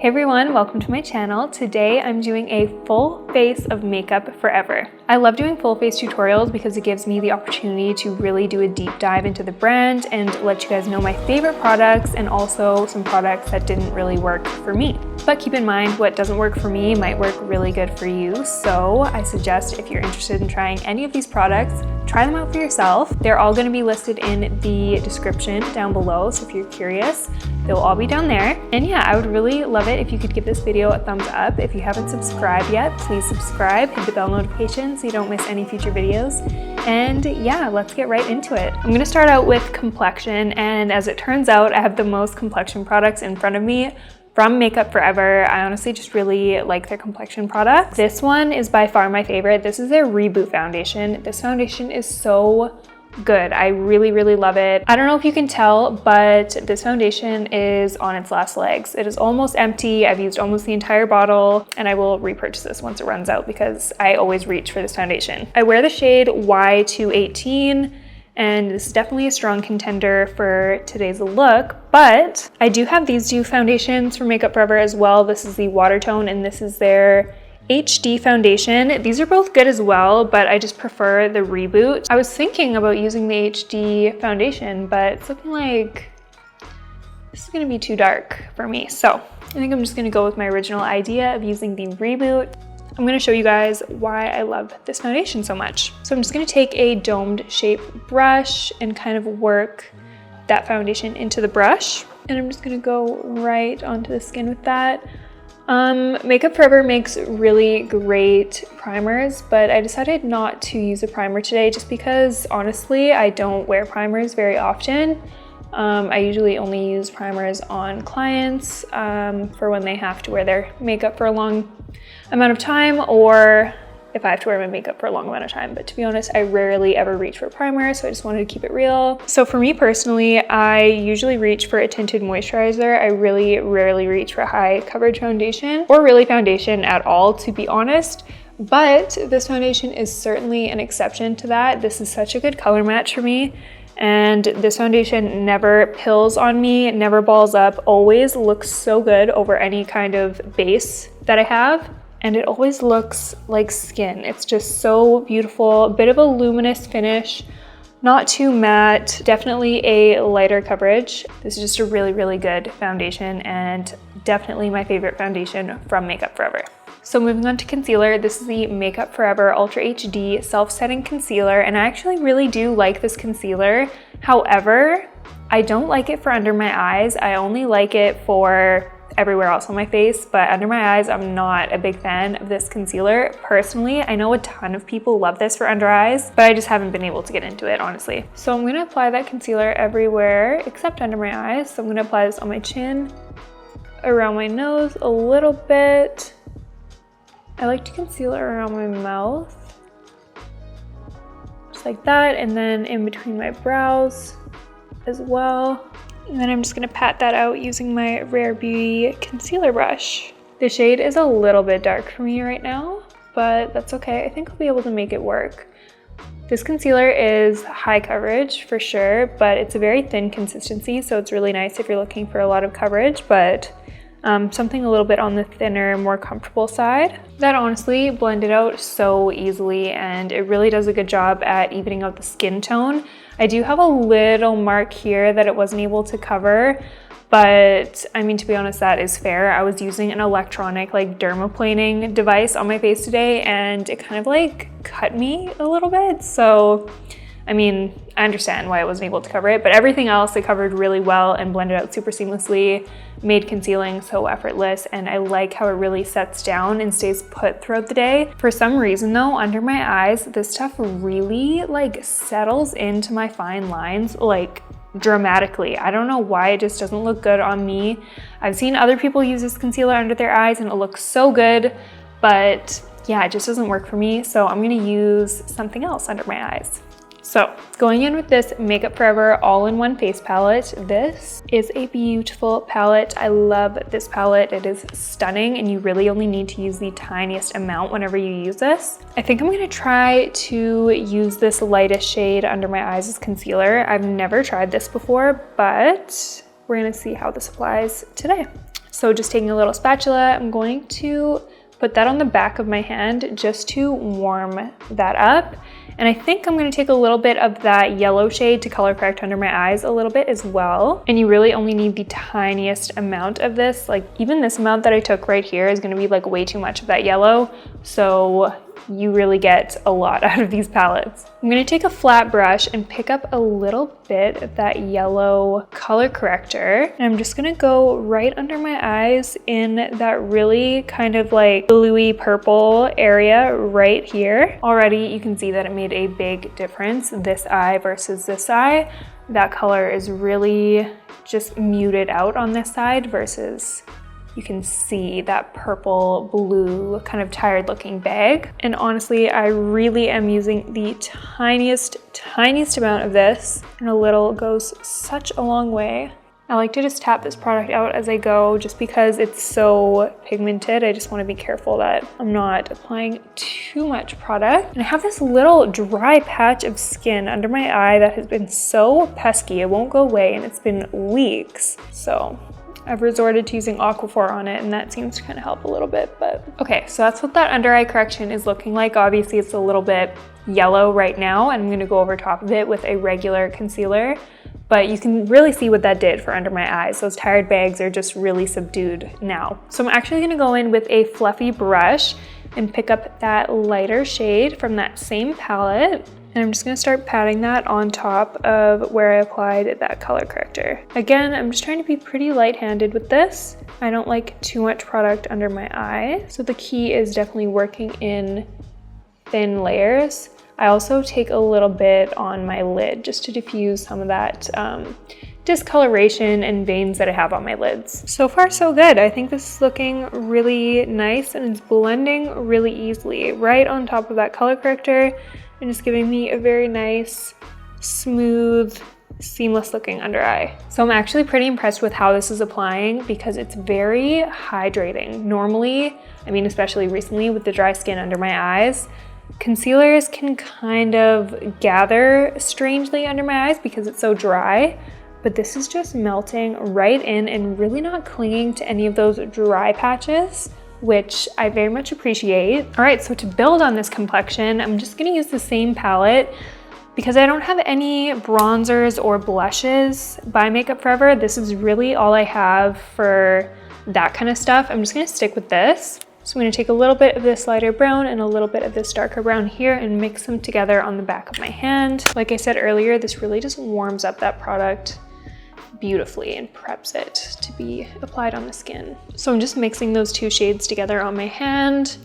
Hey everyone, welcome to my channel. Today I'm doing a full face of makeup forever. I love doing full face tutorials because it gives me the opportunity to really do a deep dive into the brand and let you guys know my favorite products and also some products that didn't really work for me. But keep in mind, what doesn't work for me might work really good for you. So I suggest if you're interested in trying any of these products, try them out for yourself. They're all going to be listed in the description down below. So if you're curious, they'll all be down there. And yeah, I would really love it if you could give this video a thumbs up. If you haven't subscribed yet, please subscribe, hit the bell notification so you don't miss any future videos. And yeah, let's get right into it. I'm gonna start out with complexion, and as it turns out, I have the most complexion products in front of me from Makeup Forever. I honestly just really like their complexion products. This one is by far my favorite. This is their Reboot foundation. This foundation is so good. I really love it. I don't know if you can tell, but this foundation is on its last legs. It is almost empty. I've used almost the entire bottle, and I will repurchase this once it runs out because I always reach for this foundation. I wear the shade Y218, and this is definitely a strong contender for today's look, but I do have these two foundations from Makeup Forever as well. This is the Water Tone, and this is their HD foundation. These are both good as well, but I just prefer the Reboot. I was thinking about using the HD foundation, but it's looking like this is gonna be too dark for me. So I think I'm just gonna go with my original idea of using the Reboot. I'm gonna show you guys why I love this foundation so much. So I'm just gonna take a domed shape brush and kind of work that foundation into the brush. And I'm just gonna go right onto the skin with that. Makeup Forever makes really great primers, but I decided not to use a primer today just because honestly, I don't wear primers very often. I usually only use primers on clients for when they have to wear their makeup for a long amount of time, or if I have to wear my makeup for a long amount of time. But to be honest, I rarely ever reach for a primer, so I just wanted to keep it real. So for me personally, I usually reach for a tinted moisturizer. I really rarely reach for a high coverage foundation or really foundation at all, to be honest. But this foundation is certainly an exception to that. This is such a good color match for me. And this foundation never pills on me, never balls up, always looks so good over any kind of base that I have. And it always looks like skin. It's just so beautiful, a bit of a luminous finish, not too matte, definitely a lighter coverage. This is just a really good foundation and definitely my favorite foundation from Makeup Forever. So moving on to concealer, this is the Makeup Forever Ultra HD Self-Setting Concealer, and I actually really do like this concealer. However, I don't like it for under my eyes. I only like it for everywhere else on my face, but under my eyes, I'm not a big fan of this concealer. Personally, I know a ton of people love this for under eyes, but I just haven't been able to get into it, honestly. So I'm gonna apply that concealer everywhere except under my eyes. So I'm gonna apply this on my chin, around my nose a little bit. I like to conceal it around my mouth, just like that, and then in between my brows as well. And then I'm just gonna pat that out using my Rare Beauty concealer brush. The shade is a little bit dark for me right now, but that's okay. I think I'll be able to make it work. This concealer is high coverage for sure, but it's a very thin consistency, so it's really nice if you're looking for a lot of coverage, but something a little bit on the thinner, more comfortable side. That honestly blended out so easily, and it really does a good job at evening out the skin tone. I do have a little mark here that it wasn't able to cover, but I mean, to be honest, that is fair. I was using an electronic like dermaplaning device on my face today, and it kind of like cut me a little bit. So I mean, I understand why I wasn't able to cover it, but everything else it covered really well and blended out super seamlessly, made concealing so effortless, and I like how it really sets down and stays put throughout the day. For some reason though, under my eyes, this stuff really like settles into my fine lines like dramatically. I don't know why, it just doesn't look good on me. I've seen other people use this concealer under their eyes and it looks so good, but yeah, it just doesn't work for me. So I'm gonna use something else under my eyes. So going in with this Makeup Forever all-in-one face palette. This is a beautiful palette. I love this palette. It is stunning, and you really only need to use the tiniest amount whenever you use this. I think I'm gonna try to use this lightest shade under my eyes as concealer. I've never tried this before, but we're gonna see how this applies today. So just taking a little spatula, I'm going to put that on the back of my hand just to warm that up. And I think I'm gonna take a little bit of that yellow shade to color correct under my eyes a little bit as well. And you really only need the tiniest amount of this. Like even this amount that I took right here is gonna be like way too much of that yellow. So you really get a lot out of these palettes. I'm gonna take a flat brush and pick up a little bit of that yellow color corrector. And I'm just gonna go right under my eyes in that really kind of like bluey purple area right here. Already you can see that it made a big difference, this eye versus this eye. That color is really just muted out on this side versus you can see that purple blue kind of tired looking bag. And honestly, I really am using the tiniest amount of this, and a little goes such a long way. I like to just tap this product out as I go just because it's so pigmented. I just want to be careful that I'm not applying too much product. And I have this little dry patch of skin under my eye that has been so pesky. It won't go away and it's been weeks. So I've resorted to using Aquaphor on it, and that seems to kind of help a little bit, but okay, so that's what that under eye correction is looking like. Obviously it's a little bit yellow right now, and I'm gonna go over top of it with a regular concealer, but you can really see what that did for under my eyes. Those tired bags are just really subdued now. So I'm actually gonna go in with a fluffy brush and pick up that lighter shade from that same palette. And I'm just gonna start patting that on top of where I applied that color corrector. Again, I'm just trying to be pretty light-handed with this. I don't like too much product under my eye. So the key is definitely working in thin layers. I also take a little bit on my lid just to diffuse some of that discoloration and veins that I have on my lids. So far so good. I think this is looking really nice and it's blending really easily right on top of that color corrector, and just giving me a very nice, smooth, seamless looking under eye. So I'm actually pretty impressed with how this is applying because it's very hydrating. Normally, I mean, especially recently with the dry skin under my eyes, concealers can kind of gather strangely under my eyes because it's so dry, but this is just melting right in and really not clinging to any of those dry patches, which I very much appreciate. All right, so to build on this complexion, I'm just gonna use the same palette because I don't have any bronzers or blushes by Makeup Forever. This is really all I have for that kind of stuff. I'm just gonna stick with this. So I'm gonna take a little bit of this lighter brown and a little bit of this darker brown here and mix them together on the back of my hand. Like I said earlier, this really just warms up that product beautifully and preps it to be applied on the skin. So I'm just mixing those two shades together on my hand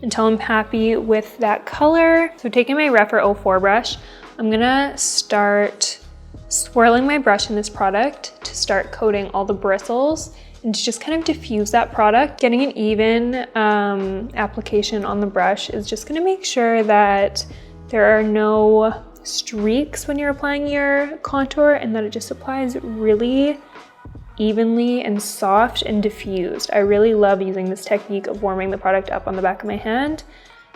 until I'm happy with that color. So taking my Refer 04 brush, I'm gonna start swirling my brush in this product to start coating all the bristles and to just kind of diffuse that product. Getting an even application on the brush is just gonna make sure that there are no streaks when you're applying your contour and that it just applies really evenly and soft and diffused. I really love using this technique of warming the product up on the back of my hand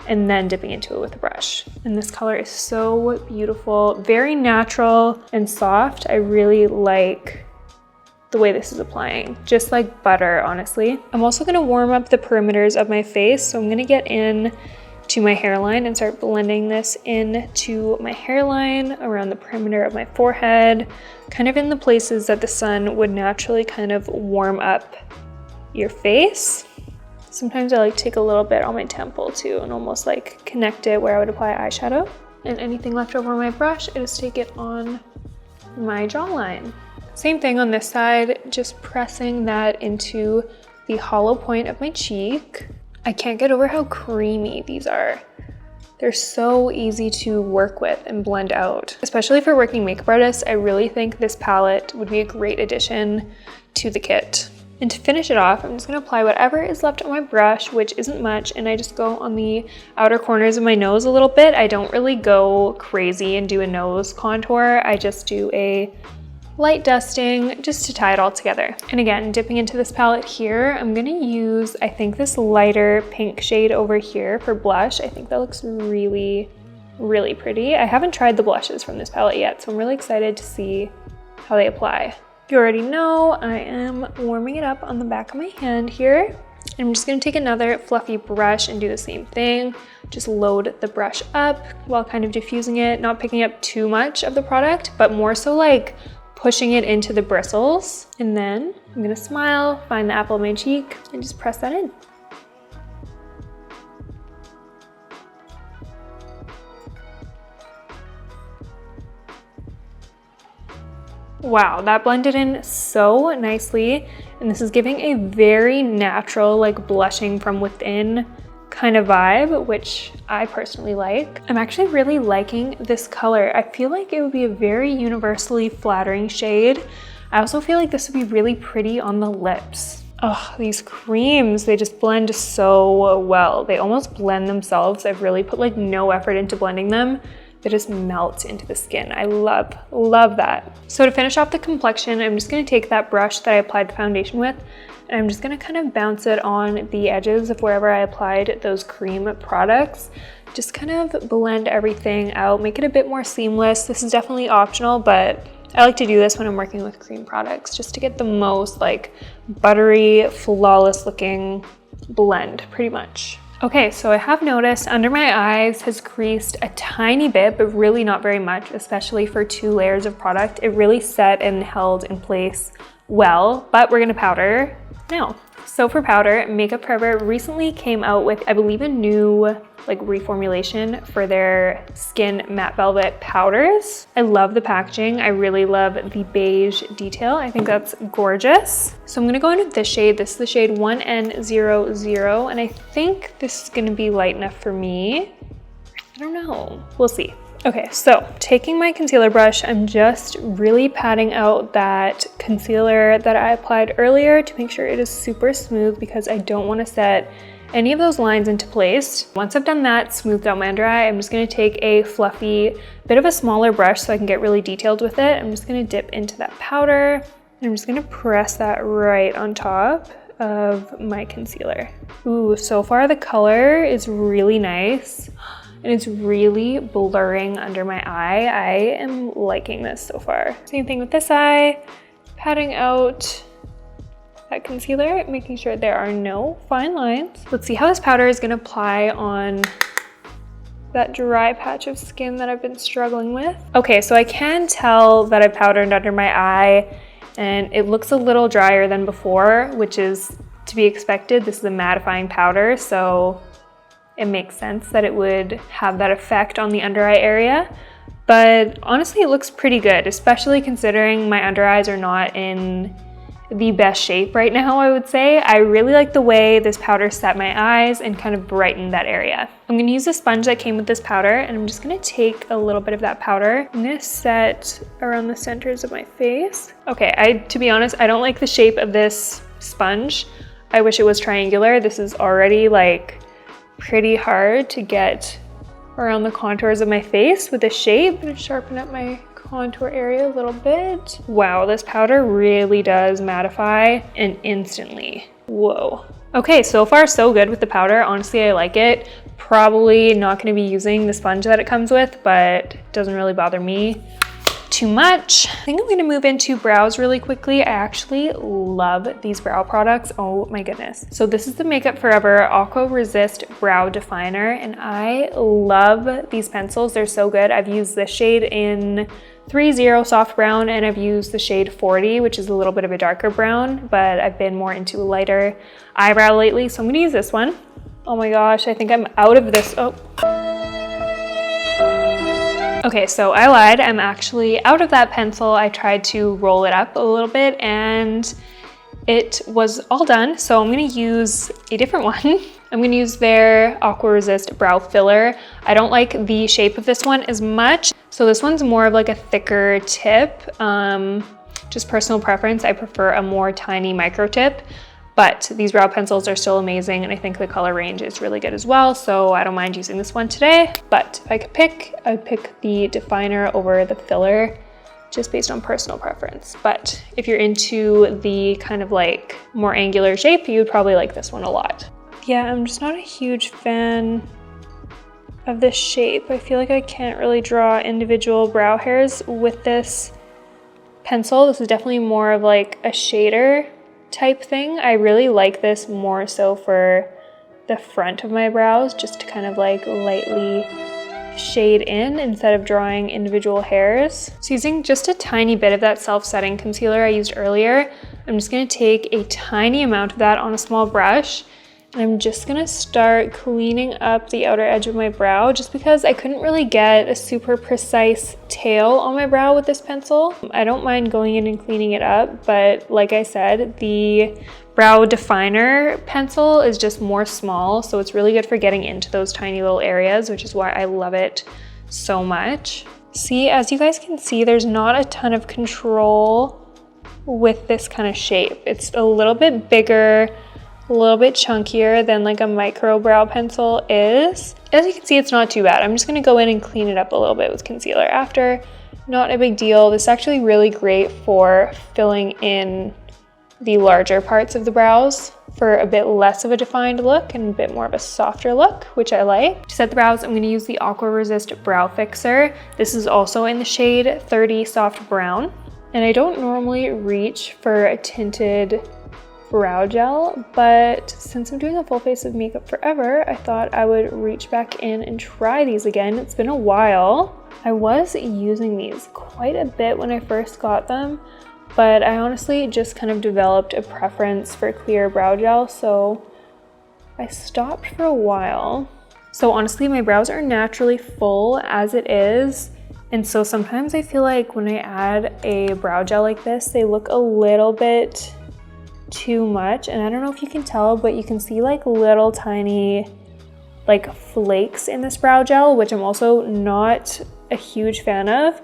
and then dipping into it with a brush. And this color is so beautiful, very natural and soft. I really like the way this is applying, just like butter, honestly. I'm also gonna warm up the perimeters of my face, so I'm gonna get in to my hairline and start blending this into my hairline around the perimeter of my forehead, kind of in the places that the sun would naturally kind of warm up your face. Sometimes I like to take a little bit on my temple too and almost like connect it where I would apply eyeshadow. And anything left over on my brush, I just take it on my jawline. Same thing on this side, just pressing that into the hollow point of my cheek. I can't get over how creamy these are. They're so easy to work with and blend out. Especially for working makeup artists, I really think this palette would be a great addition to the kit. And to finish it off, I'm just gonna apply whatever is left on my brush, which isn't much, and I just go on the outer corners of my nose a little bit. I don't really go crazy and do a nose contour. I just do a light dusting just to tie it all together. And again, dipping into this palette here, I'm gonna use, I think, this lighter pink shade over here for blush. I think that looks really, really pretty. I haven't tried the blushes from this palette yet, so I'm really excited to see how they apply. You already know I am warming it up on the back of my hand here. And I'm just gonna take another fluffy brush and do the same thing. Just load the brush up while kind of diffusing it, not picking up too much of the product, but more so like pushing it into the bristles. And then I'm gonna smile, find the apple of my cheek, and just press that in. Wow, that blended in so nicely. And this is giving a very natural, like blushing from within kind of vibe, which I personally like. I'm actually really liking this color. I feel like it would be a very universally flattering shade. I also feel like this would be really pretty on the lips. Oh, these creams, they just blend so well. They almost blend themselves. I've really put like no effort into blending them. They just melt into the skin. I love that. So to finish off the complexion, I'm just gonna take that brush that I applied the foundation with, and I'm just gonna kind of bounce it on the edges of wherever I applied those cream products. Just kind of blend everything out, make it a bit more seamless. This is definitely optional, but I like to do this when I'm working with cream products, just to get the most like buttery, flawless looking blend, pretty much. Okay, so I have noticed under my eyes has creased a tiny bit, but really not very much, especially for 2 layers of product. It really set and held in place well, but we're gonna powder now. So for powder, Makeup Forever recently came out with, I believe, a new like reformulation for their skin matte velvet powders. I love the packaging. I really love the beige detail. I think that's gorgeous. So I'm gonna go into this shade. This is the shade 1N00, and I think this is gonna be light enough for me. I don't know, we'll see. Okay, so taking my concealer brush, I'm just really patting out that concealer that I applied earlier to make sure it is super smooth, because I don't want to set any of those lines into place. Once I've done that, smoothed out my under eye, I'm just going to take a fluffy, bit of a smaller brush so I can get really detailed with it. I'm just going to dip into that powder, and I'm just going to press that right on top of my concealer. Ooh, so far the color is really nice. And it's really blurring under my eye. I am liking this so far. Same thing with this eye, patting out that concealer, making sure there are no fine lines. Let's see how this powder is gonna apply on that dry patch of skin that I've been struggling with. Okay, so I can tell that I powdered under my eye, and it looks a little drier than before, which is to be expected. This is a mattifying powder, so it makes sense that it would have that effect on the under eye area. But honestly, it looks pretty good, especially considering my under eyes are not in the best shape right now, I would say. I really like the way this powder set my eyes and kind of brightened that area. I'm gonna use the sponge that came with this powder, and I'm just gonna take a little bit of that powder. I'm gonna set around the centers of my face. Okay, to be honest, I don't like the shape of this sponge. I wish it was triangular. This is already like pretty hard to get around the contours of my face with this shape. I'm gonna sharpen up my contour area a little bit. Wow, this powder really does mattify and instantly. Whoa. Okay, so far so good with the powder. Honestly, I like it. Probably not gonna be using the sponge that it comes with, but it doesn't really bother me too much. I think I'm gonna move into brows really quickly. I actually love these brow products. Oh my goodness. So this is the Makeup Forever Aqua Resist Brow Definer, and I love these pencils. They're so good. I've used this shade in 30 Soft Brown, and I've used the shade 40, which is a little bit of a darker brown, but I've been more into a lighter eyebrow lately, so I'm gonna use this one. Oh my gosh, I think I'm out of this. Oh. Okay, so I lied. I'm actually out of that pencil. I tried to roll it up a little bit and it was all done. So I'm gonna use a different one. I'm gonna use their Aqua Resist Brow Filler. I don't like the shape of this one as much. So this one's more of like a thicker tip. Just personal preference. I prefer a more tiny micro tip. But these brow pencils are still amazing, and I think the color range is really good as well, so I don't mind using this one today. But if I could pick, I would pick the definer over the filler, just based on personal preference. But if you're into the kind of like more angular shape, you would probably like this one a lot. Yeah, I'm just not a huge fan of this shape. I feel like I can't really draw individual brow hairs with this pencil. This is definitely more of like a shader type thing. I really like this more so for the front of my brows, just to kind of like lightly shade in instead of drawing individual hairs. So using just a tiny bit of that self-setting concealer I used earlier, I'm just gonna take a tiny amount of that on a small brush, and I'm just gonna start cleaning up the outer edge of my brow, just because I couldn't really get a super precise tail on my brow with this pencil. I don't mind going in and cleaning it up, but like I said, the brow definer pencil is just more small, so it's really good for getting into those tiny little areas, which is why I love it so much. See, as you guys can see, there's not a ton of control with this kind of shape. It's a little bit bigger, a little bit chunkier than like a micro brow pencil is. As you can see, it's not too bad. I'm just gonna go in and clean it up a little bit with concealer after. Not a big deal. This is actually really great for filling in the larger parts of the brows for a bit less of a defined look and a bit more of a softer look, which I like. To set the brows, I'm going to use the Aqua Resist Brow Fixer. This is also in the shade 30 Soft Brown. And I don't normally reach for a tinted brow gel, but since I'm doing a full face of makeup forever, I thought I would reach back in and try these again. It's been a while. I was using these quite a bit when I first got them, but I honestly just kind of developed a preference for clear brow gel, so I stopped for a while. So honestly, my brows are naturally full as it is, and so sometimes I feel like when I add a brow gel like this, they look a little bit too much. And I don't know if you can tell, but you can see like little tiny like flakes in this brow gel, which I'm also not a huge fan of.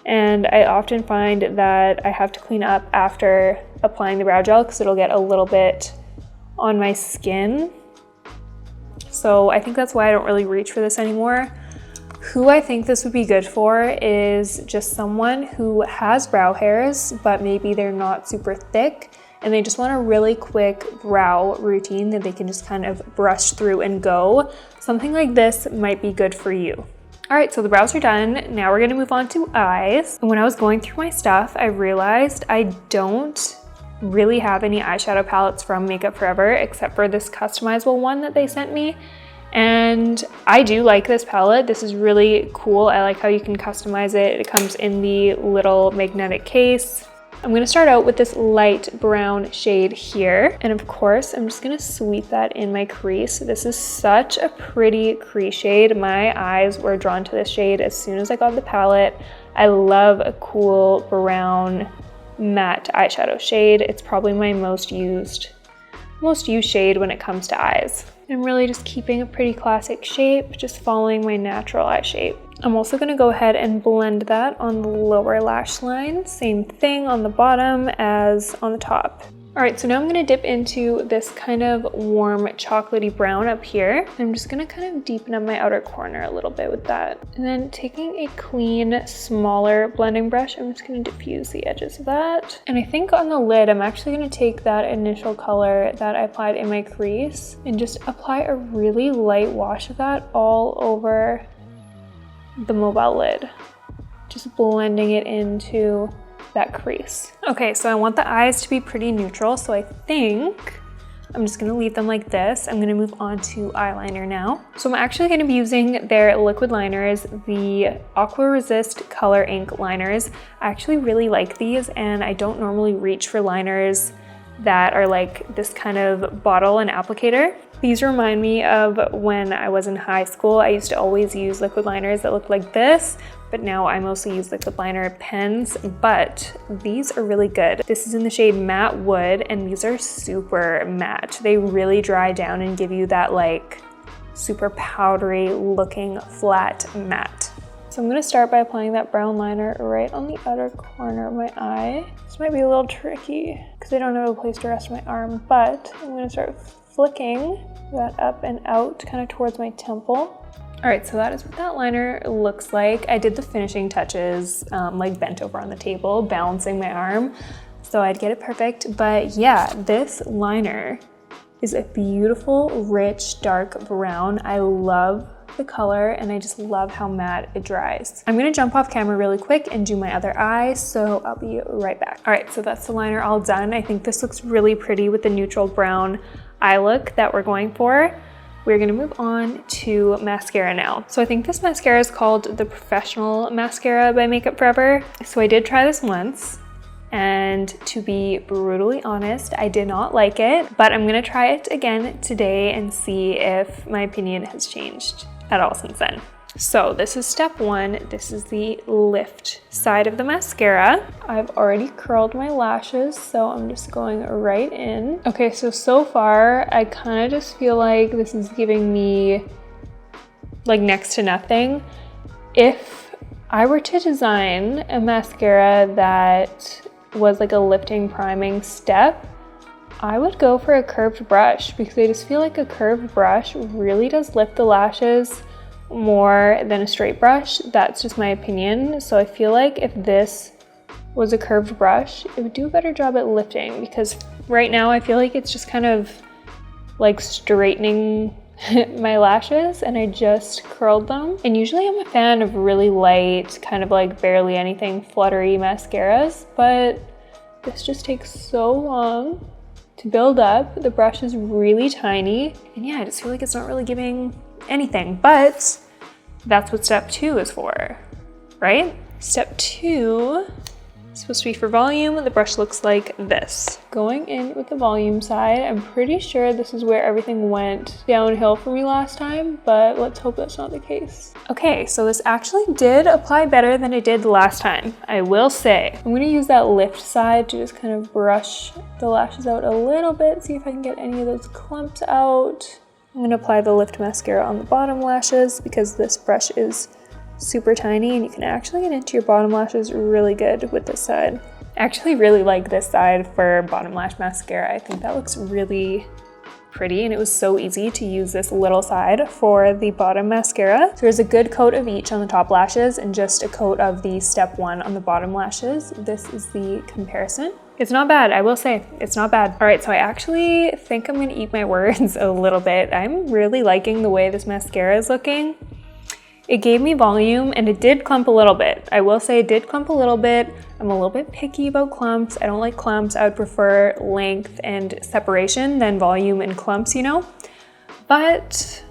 And I often find that I have to clean up after applying the brow gel because it'll get a little bit on my skin. So I think that's why I don't really reach for this anymore. Who I think this would be good for is just someone who has brow hairs, but maybe they're not super thick and they just want a really quick brow routine that they can just kind of brush through and go. Something like this might be good for you. All right, so the brows are done. Now we're gonna move on to eyes. And when I was going through my stuff, I realized I don't really have any eyeshadow palettes from Makeup Forever except for this customizable one that they sent me. And I do like this palette. This is really cool. I like how you can customize it. It comes in the little magnetic case. I'm gonna start out with this light brown shade here. And of course, I'm just gonna sweep that in my crease. This is such a pretty crease shade. My eyes were drawn to this shade as soon as I got the palette. I love a cool brown matte eyeshadow shade. It's probably my most used shade when it comes to eyes. I'm really just keeping a pretty classic shape, just following my natural eye shape. I'm also gonna go ahead and blend that on the lower lash line. Same thing on the bottom as on the top. All right, so now I'm gonna dip into this kind of warm chocolatey brown up here. I'm just gonna kind of deepen up my outer corner a little bit with that. And then taking a clean, smaller blending brush, I'm just gonna diffuse the edges of that. And I think on the lid, I'm actually gonna take that initial color that I applied in my crease and just apply a really light wash of that all over the mobile lid. Just blending it into that crease. Okay, so I want the eyes to be pretty neutral, so I think I'm just gonna leave them like this. I'm gonna move on to eyeliner now. So I'm actually gonna be using their liquid liners, the Aqua Resist Color Ink liners. I actually really like these, and I don't normally reach for liners that are like this kind of bottle and applicator. These remind me of when I was in high school. I used to always use liquid liners that looked like this, but now I mostly use liquid liner pens, but these are really good. This is in the shade Matte Wood, and these are super matte. They really dry down and give you that like super powdery looking flat matte. So I'm gonna start by applying that brown liner right on the outer corner of my eye. This might be a little tricky because I don't have a place to rest my arm, but I'm gonna start flicking that up and out kind of towards my temple. All right, so that is what that liner looks like. I did the finishing touches, like bent over on the table, balancing my arm, so I'd get it perfect. But yeah, this liner is a beautiful, rich, dark brown. I love the color and I just love how matte it dries. I'm gonna jump off camera really quick and do my other eye, so I'll be right back. All right, so that's the liner all done. I think this looks really pretty with the neutral brown eye look that we're going for. We're gonna move on to mascara now. So I think this mascara is called the Professional Mascara by Makeup Forever. So I did try this once, and to be brutally honest, I did not like it, but I'm gonna try it again today and see if my opinion has changed at all since then. So this is step one. This is the lift side of the mascara. I've already curled my lashes, so I'm just going right in. Okay, so far, I kind of just feel like this is giving me like next to nothing. If I were to design a mascara that was like a lifting priming step, I would go for a curved brush because I just feel like a curved brush really does lift the lashes more than a straight brush. That's just my opinion. So I feel like if this was a curved brush, it would do a better job at lifting, because right now I feel like it's just kind of like straightening my lashes and I just curled them. And usually I'm a fan of really light, kind of like barely anything fluttery mascaras, but this just takes so long to build up. The brush is really tiny, and yeah, I just feel like it's not really giving anything, but that's what step two is for, right? Step two is supposed to be for volume. The brush looks like this. Going in with the volume side, I'm pretty sure this is where everything went downhill for me last time, but let's hope that's not the case. Okay, so this actually did apply better than it did last time, I will say. I'm gonna use that lift side to just kind of brush the lashes out a little bit, see if I can get any of those clumps out. I'm gonna apply the lift mascara on the bottom lashes because this brush is super tiny and you can actually get into your bottom lashes really good with this side. I actually really like this side for bottom lash mascara. I think that looks really pretty, and it was so easy to use this little side for the bottom mascara. So there's a good coat of each on the top lashes and just a coat of the step one on the bottom lashes. This is the comparison. It's not bad, I will say, it's not bad. All right, so I actually think I'm gonna eat my words a little bit. I'm really liking the way this mascara is looking. It gave me volume and it did clump a little bit. I will say it did clump a little bit. I'm a little bit picky about clumps. I don't like clumps. I would prefer length and separation than volume and clumps, you know? But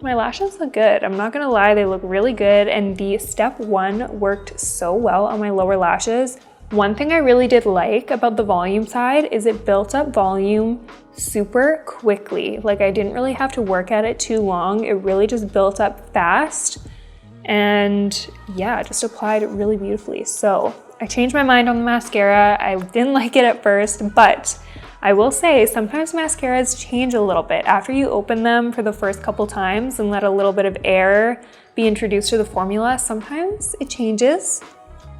my lashes look good. I'm not gonna lie, they look really good. And the step one worked so well on my lower lashes. One thing I really did like about the volume side is it built up volume super quickly. Like I didn't really have to work at it too long. It really just built up fast. And yeah, it just applied really beautifully. So I changed my mind on the mascara. I didn't like it at first, but I will say sometimes mascaras change a little bit. After you open them for the first couple times and let a little bit of air be introduced to the formula, sometimes it changes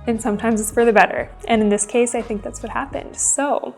and sometimes it's for the better. And in this case, I think that's what happened. So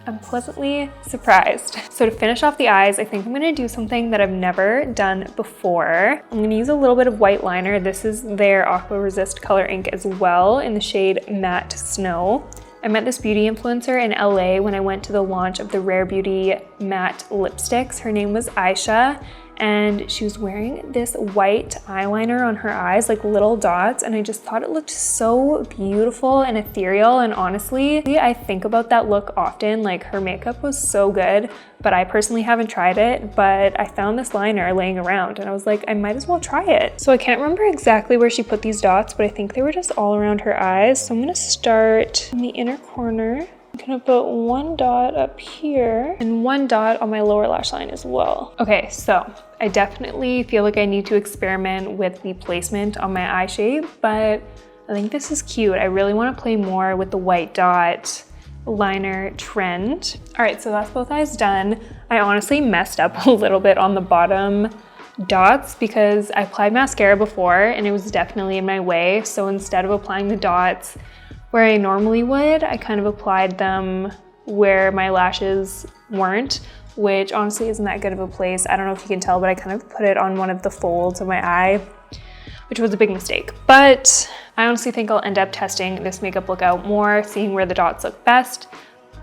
I'm pleasantly surprised. So to finish off the eyes, I think I'm gonna do something that I've never done before. I'm gonna use a little bit of white liner. This is their Aqua Resist color ink as well in the shade Matte Snow. I met this beauty influencer in LA when I went to the launch of the Rare Beauty matte lipsticks. Her name was Aisha, and she was wearing this white eyeliner on her eyes, like little dots, and I just thought it looked so beautiful and ethereal. And honestly, I think about that look often. Like her makeup was so good, but I personally haven't tried it. But I found this liner laying around and I was like, I might as well try it. So I can't remember exactly where she put these dots, but I think they were just all around her eyes. So I'm gonna start in the inner corner. I'm gonna put one dot up here and one dot on my lower lash line as well. Okay, so I definitely feel like I need to experiment with the placement on my eye shape, but I think this is cute. I really wanna play more with the white dot liner trend. All right, so that's both eyes done. I honestly messed up a little bit on the bottom dots because I applied mascara before and it was definitely in my way. So instead of applying the dots where I normally would, I kind of applied them where my lashes weren't, which honestly isn't that good of a place. I don't know if you can tell, but I kind of put it on one of the folds of my eye, which was a big mistake. But I honestly think I'll end up testing this makeup look out more, seeing where the dots look best.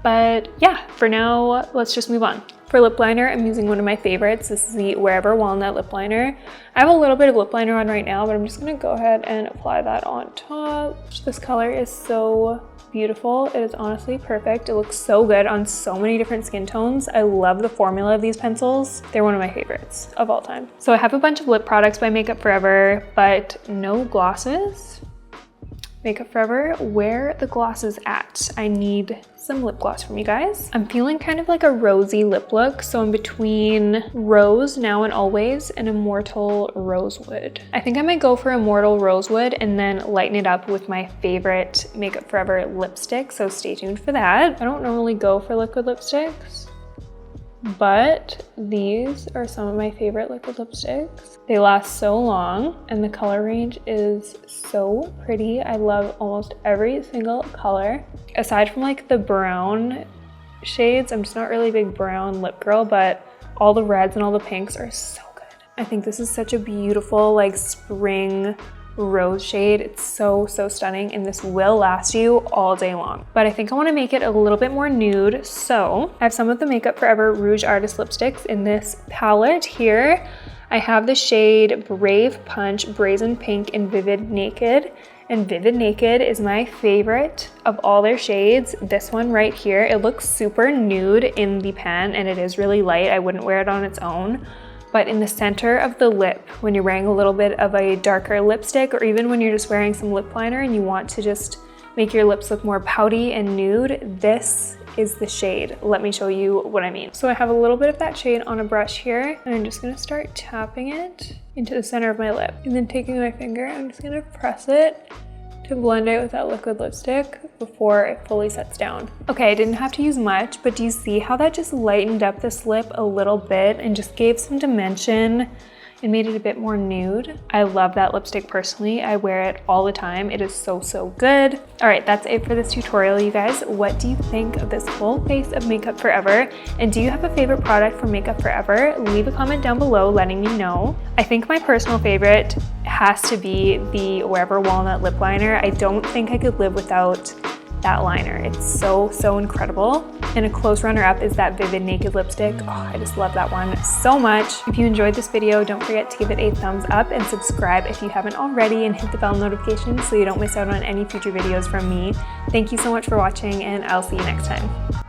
But yeah, for now, let's just move on. For lip liner, I'm using one of my favorites. This is the Wherever Walnut lip liner. I have a little bit of lip liner on right now, but I'm just gonna go ahead and apply that on top. This color is so beautiful. It is honestly perfect. It looks so good on so many different skin tones. I love the formula of these pencils. They're one of my favorites of all time. So I have a bunch of lip products by Makeup Forever, but no glosses. Makeup Forever, where the glosses at? I need some lip gloss from you guys. I'm feeling kind of like a rosy lip look, so I'm between Rose, Now and Always, and Immortal Rosewood. I think I might go for Immortal Rosewood and then lighten it up with my favorite Makeup Forever lipstick, so stay tuned for that. I don't normally go for liquid lipsticks, but these are some of my favorite liquid lipsticks. They last so long and the color range is so pretty. I love almost every single color. Aside from like the brown shades, I'm just not really a big brown lip girl, but all the reds and all the pinks are so good. I think this is such a beautiful like spring rose shade. It's so stunning, and this will last you all day long. But I think I want to make it a little bit more nude, so I have some of the Makeup Forever Rouge Artis lipsticks in this palette here. I have the shade Brave Punch, Brazen Pink, and Vivid Naked. And Vivid Naked is my favorite of all their shades. This one right here, it looks super nude in the pen, and it is really light. I wouldn't wear it on its own. But in the center of the lip, when you're wearing a little bit of a darker lipstick, or even when you're just wearing some lip liner and you want to just make your lips look more pouty and nude, this is the shade. Let me show you what I mean. So I have a little bit of that shade on a brush here, and I'm just gonna start tapping it into the center of my lip. And then taking my finger, I'm just gonna press it to blend it with that liquid lipstick before it fully sets down. Okay, I didn't have to use much, but do you see how that just lightened up this lip a little bit and just gave some dimension and made it a bit more nude? I love that lipstick personally. I wear it all the time. It is so good. All right, that's it for this tutorial, you guys. What do you think of this full face of Makeup Forever? And do you have a favorite product from Makeup Forever? Leave a comment down below letting me know. I think my personal favorite has to be the Wherever Walnut lip liner. I don't think I could live without that liner. It's so incredible. And a close runner-up is that Vivid Naked lipstick. Oh, I just love that one so much. If you enjoyed this video, don't forget to give it a thumbs up and subscribe if you haven't already, and hit the bell notification so you don't miss out on any future videos from me. Thank you so much for watching, and I'll see you next time.